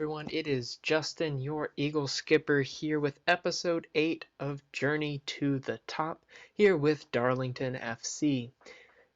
everyone, it is Justin, your Eagle Skipper, here with episode 8 of Journey to the Top, here with Darlington FC.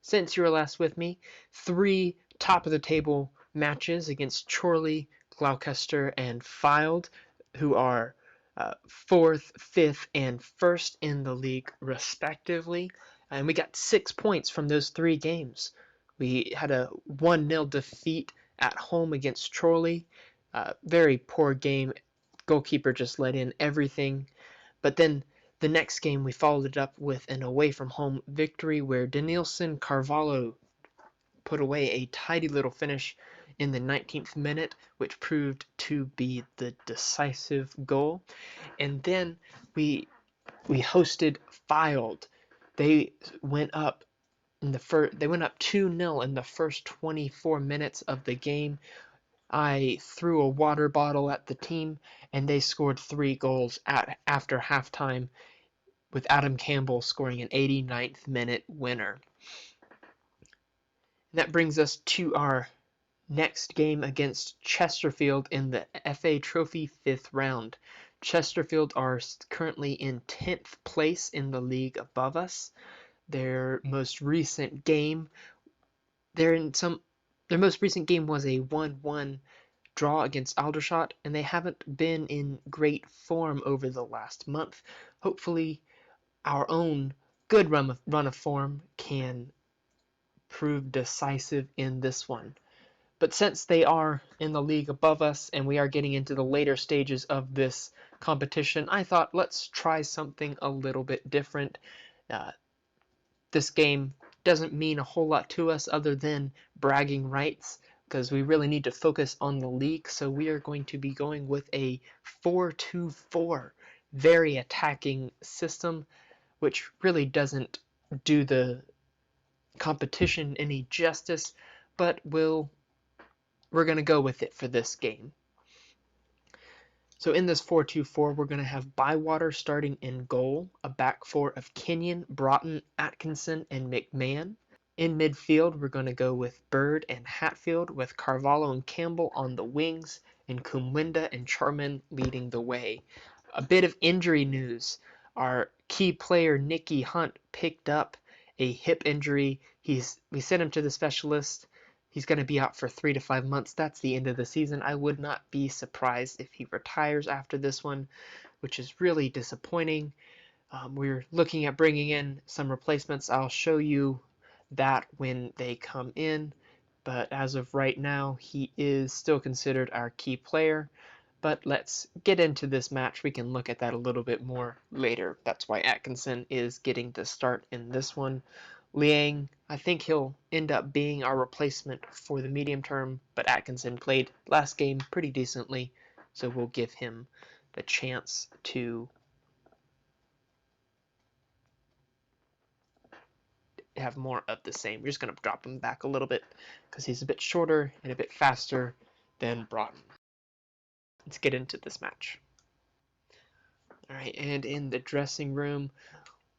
Since you were last with me, 3 top-of-the-table matches against Chorley, Gloucester, and Fylde, who are 4th, 5th, and 1st in the league, respectively. And we got 6 points from those 3 games. We had a 1-0 defeat at home against Chorley. Very poor game. Goalkeeper just let in everything. But then the next game we followed it up with an away from home victory where Denilson Carvalho put away a tidy little finish in the 19th minute, which proved to be the decisive goal. And then we hosted Fylde. They went up 2-0 in the first 24 minutes of the game. I threw a water bottle at the team, and they scored 3 goals after halftime, with Adam Campbell scoring an 89th minute winner. And that brings us to our next game against Chesterfield in the FA Trophy 5th round. Chesterfield are currently in 10th place in the league above us. Their most recent game was a 1-1 draw against Aldershot, and they haven't been in great form over the last month. Hopefully, our own good run of form can prove decisive in this one. But since they are in the league above us and we are getting into the later stages of this competition, I thought let's try something a little bit different. This game doesn't mean a whole lot to us other than bragging rights, because we really need to focus on the league. So we are going to be going with a 4-2-4, very attacking system, which really doesn't do the competition any justice, but we're going to go with it for this game. So in this 4-2-4, we're going to have Bywater starting in goal, a back four of Kenyon, Broughton, Atkinson, and McMahon. In midfield, we're going to go with Bird and Hatfield, with Carvalho and Campbell on the wings, and Kumwenda and Charman leading the way. A bit of injury news. Our key player, Nicky Hunt, picked up a hip injury. We sent him to the specialist. He's going to be out for 3 to 5 months. That's the end of the season. I would not be surprised if he retires after this one, which is really disappointing. We're looking at bringing in some replacements. I'll show you that when they come in. But as of right now, he is still considered our key player. But let's get into this match. We can look at that a little bit more later. That's why Atkinson is getting the start in this one. Liang, I think he'll end up being our replacement for the medium term, but Atkinson played last game pretty decently, so we'll give him the chance to have more of the same. We're just going to drop him back a little bit because he's a bit shorter and a bit faster than Broughton. Let's get into this match. All right, and in the dressing room,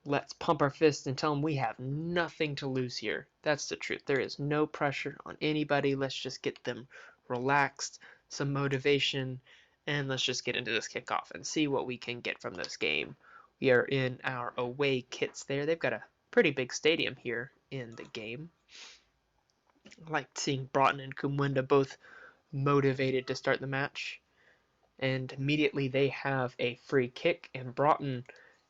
let's pump our fists and tell them we have nothing to lose here. That's the truth. There is no pressure on anybody. Let's just get them relaxed, some motivation, and let's just get into this kickoff and see what we can get from this game. We are in our away kits there. They've got a pretty big stadium here in the game. I like seeing Broughton and Kumwenda both motivated to start the match. And immediately they have a free kick, and Broughton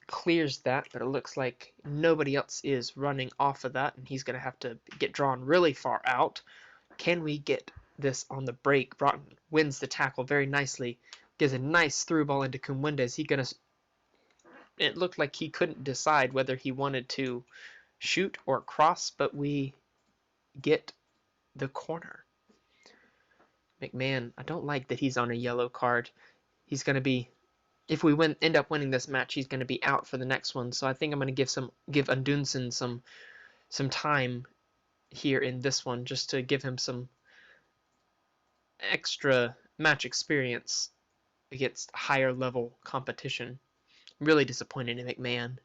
clears that, but it looks like nobody else is running off of that, and he's going to have to get drawn really far out. Can we get this on the break? Broughton wins the tackle very nicely, gives a nice through ball into Kumwenda. It looked like he couldn't decide whether he wanted to shoot or cross, but we get the corner. McMahon, I don't like that he's on a yellow card. He's going to be, if we end up winning this match, he's going to be out for the next one. So I think I'm going to give Undunsen some time here in this one, just to give him some extra match experience against higher level competition. I'm really disappointed in McMahon.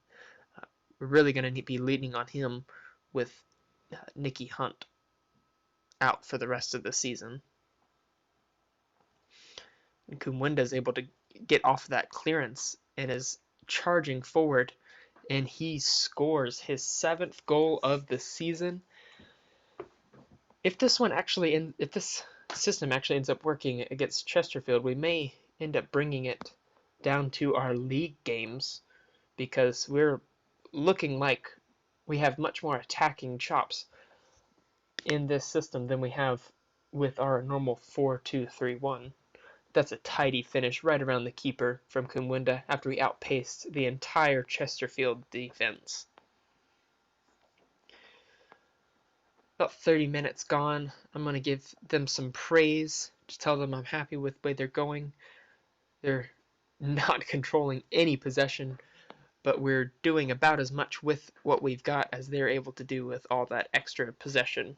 We're really going to be leaning on him with Nicky Hunt out for the rest of the season. And Kumwenda is able to get off that clearance and is charging forward, and he scores his 7th goal of the season. If this system actually ends up working against Chesterfield, we may end up bringing it down to our league games, because we're looking like we have much more attacking chops in this system than we have with our normal 4-2-3-1. That's a tidy finish right around the keeper from Kumwenda after we outpaced the entire Chesterfield defense. About 30 minutes gone. I'm going to give them some praise to tell them I'm happy with the way they're going. They're not controlling any possession, but we're doing about as much with what we've got as they're able to do with all that extra possession.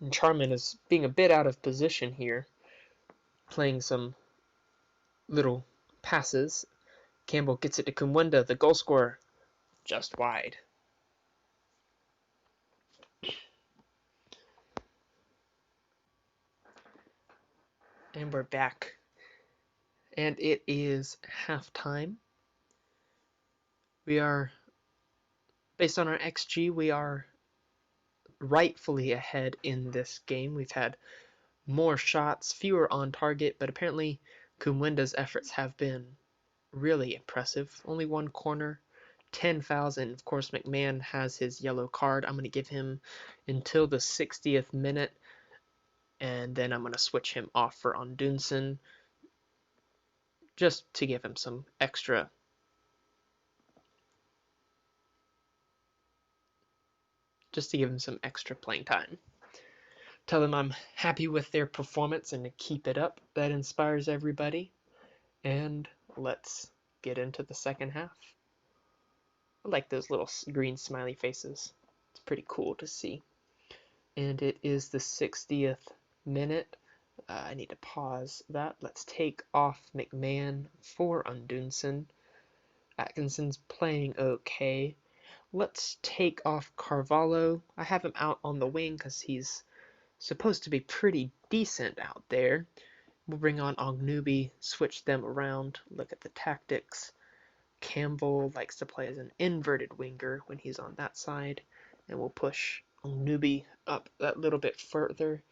And Charman is being a bit out of position here, playing some little passes. Campbell gets it to Kumwenda, the goal scorer, just wide. And we're back. And it is halftime. We are, based on our XG, we are rightfully ahead in this game. We've had more shots, fewer on target, but apparently Kumwenda's efforts have been really impressive. Only one corner, 10 fouls, and of course McMahon has his yellow card. I'm going to give him until the 60th minute, and then I'm going to switch him off for Ondunson just to give him some extra playing time. Tell them I'm happy with their performance and to keep it up. That inspires everybody. And let's get into the second half. I like those little green smiley faces. It's pretty cool to see. And it is the 60th minute. I need to pause that. Let's take off McMahon for Ondunson. Atkinson's playing okay. Let's take off Carvalho. I have him out on the wing because he's supposed to be pretty decent out there. We'll bring on Ognubi, switch them around, look at the tactics. Campbell likes to play as an inverted winger when he's on that side, and we'll push Ognubi up that little bit further.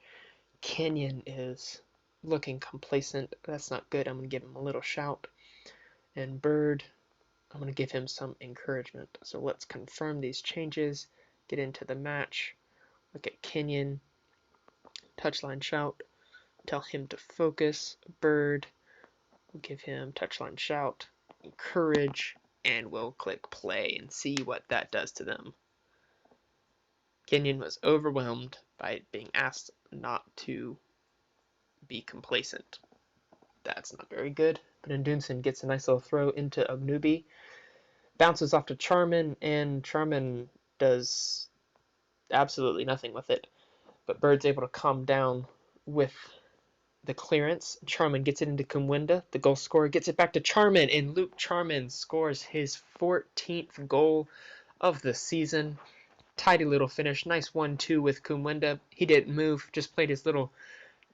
Kenyon is looking complacent. That's not good. I'm going to give him a little shout. And Bird, I'm going to give him some encouragement. So let's confirm these changes, get into the match, look at Kenyon, touchline shout, tell him to focus. Bird, we'll give him touchline shout, encourage, and we'll click play and see what that does to them. Kenyon was overwhelmed by being asked not to be complacent. That's not very good. But Ondunson gets a nice little throw into Ognubi. Bounces off to Charman, and Charman does absolutely nothing with it. But Bird's able to calm down with the clearance. Charman gets it into Kumwenda. The goal scorer gets it back to Charman, and Luke Charman scores his 14th goal of the season. Tidy little finish. Nice 1-2 with Kumwenda. He didn't move, just played his little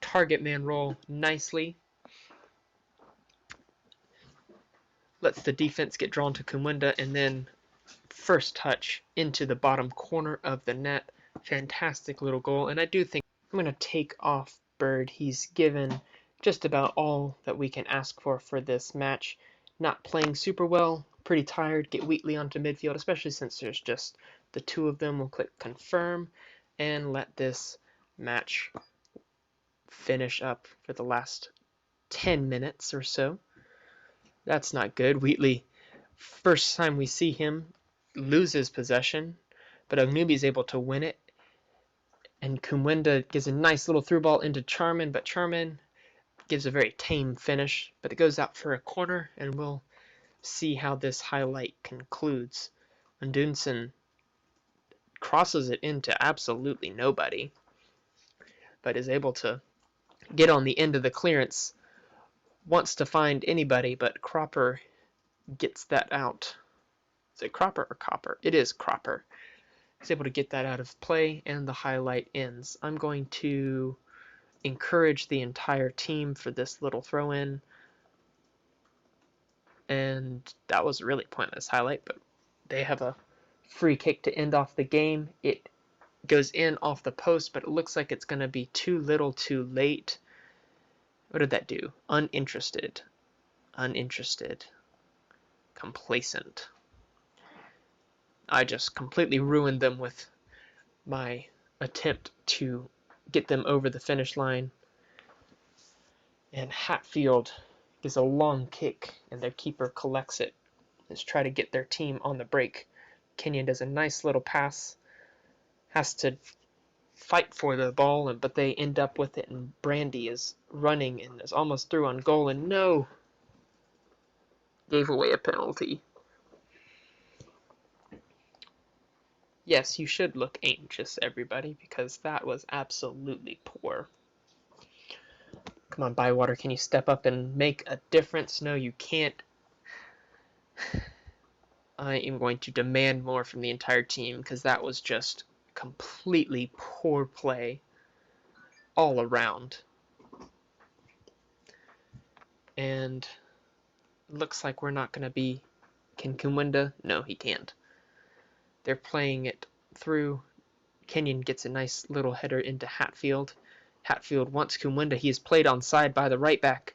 target man role nicely. Lets the defense get drawn to Kumwenda, and then first touch into the bottom corner of the net. Fantastic little goal, and I do think I'm going to take off Bird. He's given just about all that we can ask for this match. Not playing super well, pretty tired. Get Wheatley onto midfield, especially since there's just the two of them. We'll click confirm and let this match finish up for the last 10 minutes or so. That's not good. Wheatley, first time we see him, loses possession, but Ognubi is able to win it. And Kumwenda gives a nice little through ball into Charman, but Charman gives a very tame finish, but it goes out for a corner, and we'll see how this highlight concludes. Ondunson crosses it into absolutely nobody, but is able to get on the end of the clearance, wants to find anybody, but Cropper gets that out. Is it Cropper or Copper? It is Cropper. He's able to get that out of play, and the highlight ends. I'm going to encourage the entire team for this little throw-in. And that was a really pointless highlight, but they have a free kick to end off the game. It goes in off the post, but it looks like it's going to be too little too late. What did that do? Uninterested. Uninterested. Complacent. I just completely ruined them with my attempt to get them over the finish line. And Hatfield gives a long kick, and their keeper collects it. Let's try to get their team on the break. Kenyon does a nice little pass. Has to fight for the ball, but they end up with it, and Brandy is running and is almost through on goal, and no! Gave away a penalty. Yes, you should look anxious, everybody, because that was absolutely poor. Come on, Bywater, can you step up and make a difference? No, you can't. I am going to demand more from the entire team, because that was just completely poor play all around. And looks like we're not going to be... Can Kumwenda? No, he can't. They're playing it through. Kenyon gets a nice little header into Hatfield. Hatfield wants Kumwenda. He is played onside by the right back.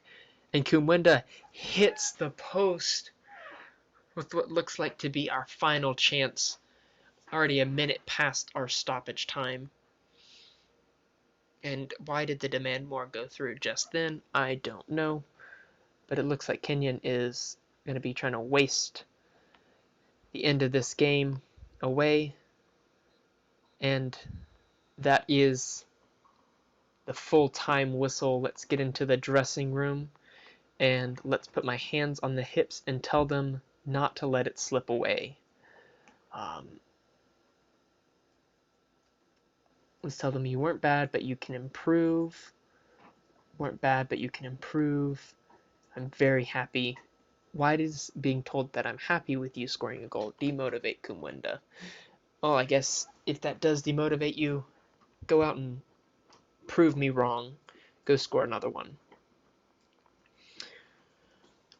And Kumwenda hits the post with what looks like to be our final chance. Already a minute past our stoppage time. And why did the demand more go through just then? I don't know. But it looks like Kenyon is going to be trying to waste the end of this game away. And that is the full-time whistle. Let's get into the dressing room. And let's put my hands on the hips and tell them not to let it slip away. Let's tell them you weren't bad, but you can improve. Weren't bad, but you can improve. I'm very happy. Why does being told that I'm happy with you scoring a goal demotivate Kumwenda? Well, I guess if that does demotivate you, go out and prove me wrong. Go score another one.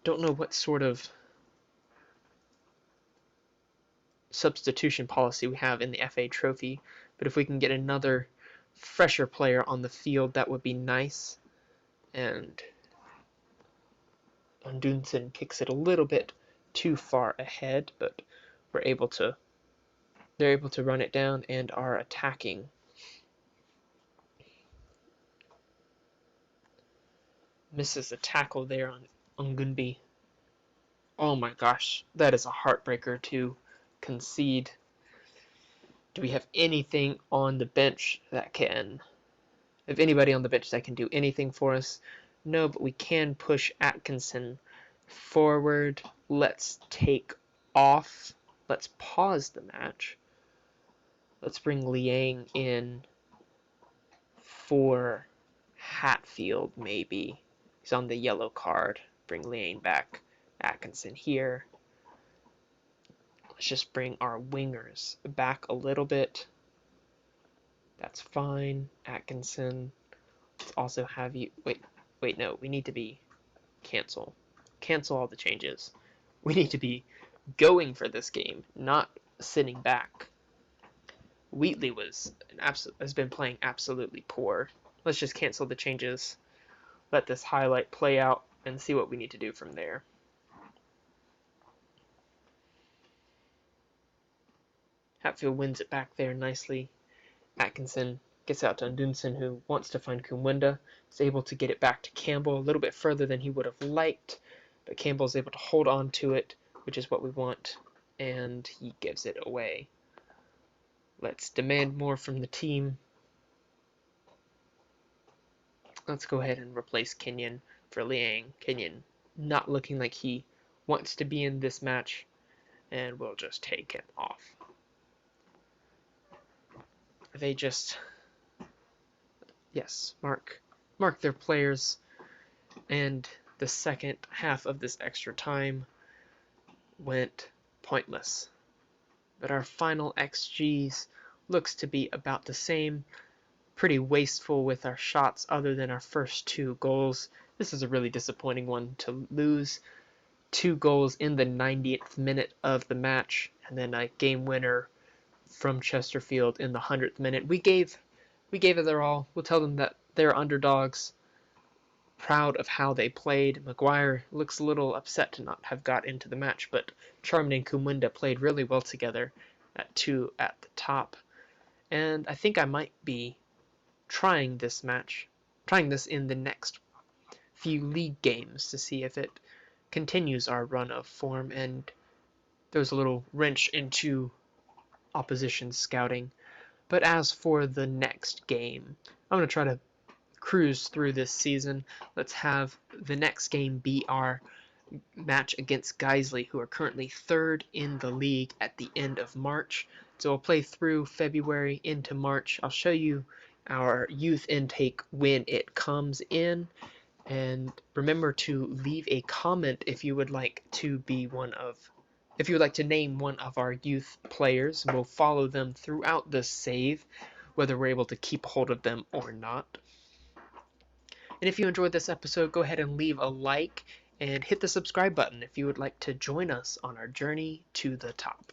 Don't know what sort of substitution policy we have in the FA Trophy, but if we can get another fresher player on the field, that would be nice. And Dunson kicks it a little bit too far ahead, but they're able to run it down and are attacking. Misses a tackle there on Ungunbi. Oh my gosh, that is a heartbreaker to concede. Do we have anything on the bench that can... If anybody on the bench that can do anything for us? No, but we can push Atkinson forward. Let's take off. Let's pause the match. Let's bring Liang in for Hatfield, maybe. He's on the yellow card. Bring Liang back. Atkinson here. Let's just bring our wingers back a little bit. That's fine. Atkinson. Let's also have you... Wait, no. We need to be... Cancel. Cancel all the changes. We need to be going for this game, not sitting back. Wheatley has been playing absolutely poor. Let's just cancel the changes. Let this highlight play out and see what we need to do from there. Hatfield wins it back there nicely. Atkinson gets out to Dunson, who wants to find Kumwenda. Is able to get it back to Campbell a little bit further than he would have liked, but Campbell is able to hold on to it, which is what we want, and he gives it away. Let's demand more from the team. Let's go ahead and replace Kenyon for Liang. Kenyon not looking like he wants to be in this match, and we'll just take him off. They just, yes, mark their players, and the second half of this extra time went pointless. But our final XGs looks to be about the same. pretty wasteful with our shots other than our first 2 goals. This is a really disappointing one to lose. 2 goals in the 90th minute of the match, and then a game winner from Chesterfield in the 100th minute. We gave it their all. We'll tell them that they're underdogs. Proud of how they played. Maguire looks a little upset to not have got into the match, but Charman and Kumunda played really well together at 2 at the top. And I think I might be trying this in the next few league games to see if it continues our run of form and throws a little wrench into opposition scouting. But as for the next game, I'm going to try to cruise through this season. Let's have the next game be our match against Guiseley, who are currently 3rd in the league at the end of March. So we'll play through February into March. I'll show you our youth intake when it comes in. And remember to leave a comment if you would like to name one of our youth players. We'll follow them throughout the save, whether we're able to keep hold of them or not. And if you enjoyed this episode, go ahead and leave a like and hit the subscribe button if you would like to join us on our journey to the top.